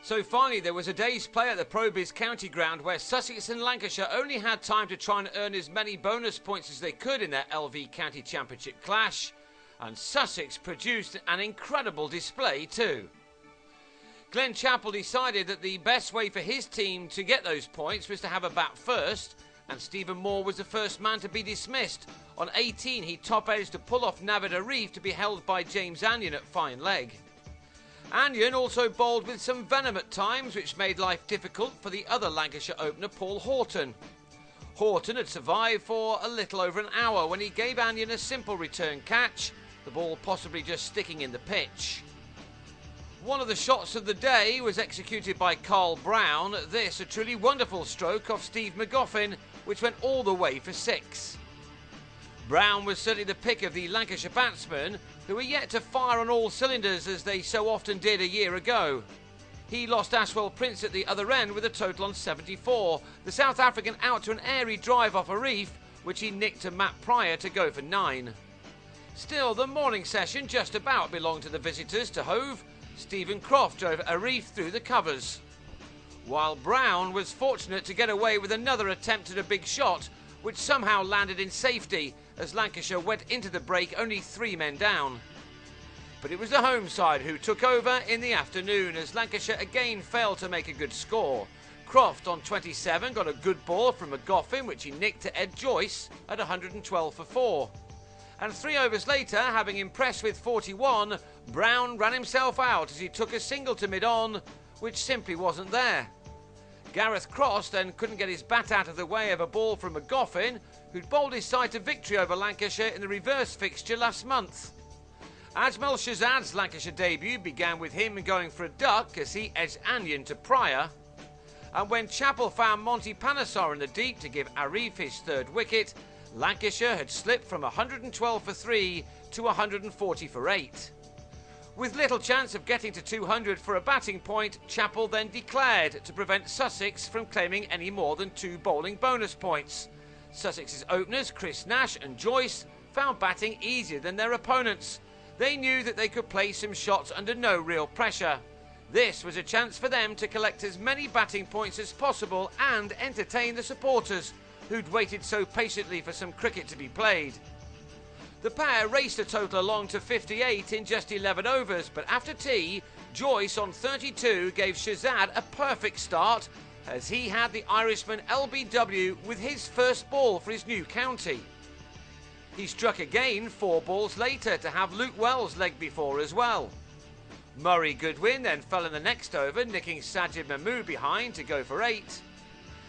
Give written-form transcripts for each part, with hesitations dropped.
So finally there was a day's play at the Probies County Ground where Sussex and Lancashire only had time to try and earn as many bonus points as they could in their LV County Championship clash, and Sussex produced an incredible display too. Glenn Chappell decided that the best way for his team to get those points was to have a bat first, and Stephen Moore was the first man to be dismissed. On 18 he top-edged to pull off Navid Arif to be held by James Anyon at fine leg. Anyon also bowled with some venom at times, which made life difficult for the other Lancashire opener Paul Horton. Horton had survived for a little over an hour when he gave Anyon a simple return catch, the ball possibly just sticking in the pitch. One of the shots of the day was executed by Carl Brown, this a truly wonderful stroke off Steve McGoffin, which went all the way for 6. Brown was certainly the pick of the Lancashire batsmen, who were yet to fire on all cylinders as they so often did a year ago. He lost Ashwell Prince at the other end with a total on 74, the South African out to an airy drive off Arif, which he nicked to Matt Pryor to go for 9. Still, the morning session just about belonged to the visitors to Hove. Stephen Croft drove Arif through the covers, while Brown was fortunate to get away with another attempt at a big shot, which somehow landed in safety as Lancashire went into the break only 3 men down. But it was the home side who took over in the afternoon as Lancashire again failed to make a good score. Croft on 27 got a good ball from McGoffin, which he nicked to Ed Joyce at 112 for 4. And 3 overs later, having impressed with 41, Brown ran himself out as he took a single to mid-on, which simply wasn't there. Gareth Cross then couldn't get his bat out of the way of a ball from McGoffin, who'd bowled his side to victory over Lancashire in the reverse fixture last month. Ajmal Shahzad's Lancashire debut began with him going for a duck as he edged Anyon to Pryor. And when Chappell found Monty Panesar in the deep to give Arif his 3rd wicket, Lancashire had slipped from 112 for 3 to 140 for 8. With little chance of getting to 200 for a batting point, Chappell then declared to prevent Sussex from claiming any more than 2 bowling bonus points. Sussex's openers, Chris Nash and Joyce, found batting easier than their opponents. They knew that they could play some shots under no real pressure. This was a chance for them to collect as many batting points as possible and entertain the supporters, who'd waited so patiently for some cricket to be played. The pair raced a total along to 58 in just 11 overs, but after tea, Joyce on 32 gave Shahzad a perfect start as he had the Irishman LBW with his first ball for his new county. He struck again 4 balls later to have Luke Wells leg before as well. Murray Goodwin then fell in the next over, nicking Sajid Mahmood behind to go for 8.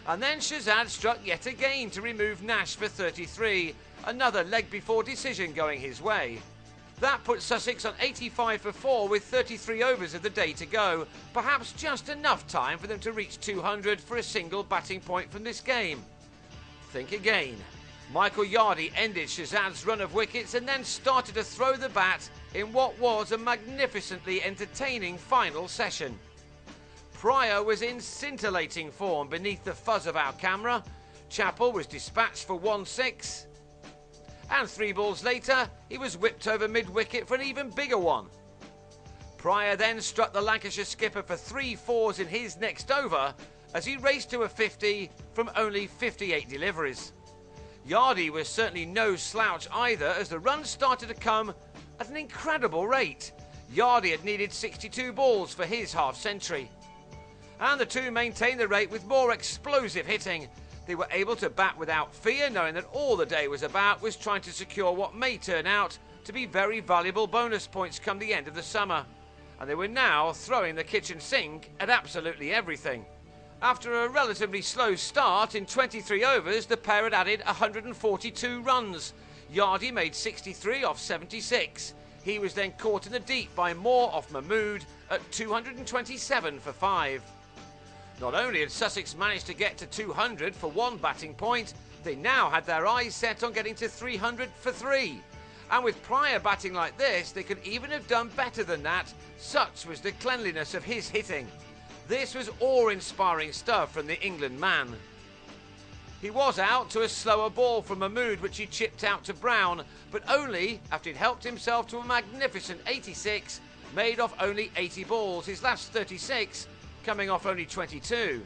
And then Shahzad struck yet again to remove Nash for 33, another leg before decision going his way. That put Sussex on 85 for 4 with 33 overs of the day to go, perhaps just enough time for them to reach 200 for a single batting point from this game. Think again. Michael Yardy ended Shahzad's run of wickets and then started to throw the bat in what was a magnificently entertaining final session. Pryor was in scintillating form beneath the fuzz of our camera. Chappell was dispatched for 1-6. And 3 balls later, he was whipped over mid-wicket for an even bigger one. Pryor then struck the Lancashire skipper for 3 fours in his next over as he raced to a 50 from only 58 deliveries. Yardy was certainly no slouch either as the runs started to come at an incredible rate. Yardy had needed 62 balls for his half-century. And the two maintained the rate with more explosive hitting. They were able to bat without fear, knowing that all the day was about was trying to secure what may turn out to be very valuable bonus points come the end of the summer. And they were now throwing the kitchen sink at absolutely everything. After a relatively slow start, in 23 overs, the pair had added 142 runs. Yardy made 63 off 76. He was then caught in the deep by Moore off Mahmood at 227 for 5. Not only had Sussex managed to get to 200 for 1 batting point, they now had their eyes set on getting to 300 for 3. And with Pryor batting like this, they could even have done better than that, such was the cleanliness of his hitting. This was awe-inspiring stuff from the England man. He was out to a slower ball from Mahmood, which he chipped out to Brown, but only after he'd helped himself to a magnificent 86, made off only 80 balls, his last 36, coming off only 22.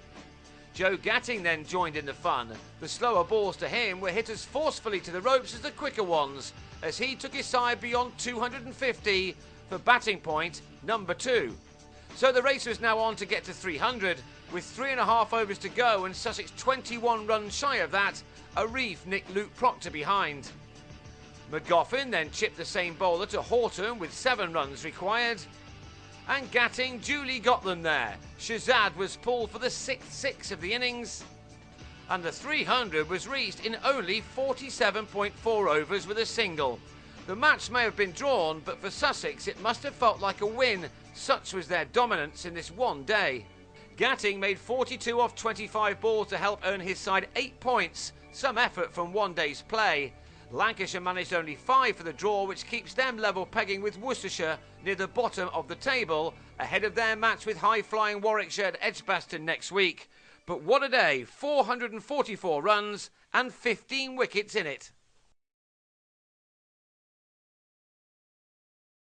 Joe Gatting then joined in the fun. The slower balls to him were hit as forcefully to the ropes as the quicker ones, as he took his side beyond 250 for batting point number 2. So the race was now on to get to 300, with 3.5 overs to go and Sussex 21 runs shy of that. A reef nicked Luke Proctor behind. McGoffin then chipped the same bowler to Horton with 7 runs required. And Gatting duly got them there. Shazad was pulled for the 6th 6 of the innings. And the 300 was reached in only 47.4 overs with a single. The match may have been drawn, but for Sussex it must have felt like a win. Such was their dominance in this one day. Gatting made 42 off 25 balls to help earn his side 8 points. Some effort from one day's play. Lancashire managed only 5 for the draw, which keeps them level pegging with Worcestershire near the bottom of the table, ahead of their match with high-flying Warwickshire at Edgbaston next week. But what a day, 444 runs and 15 wickets in it.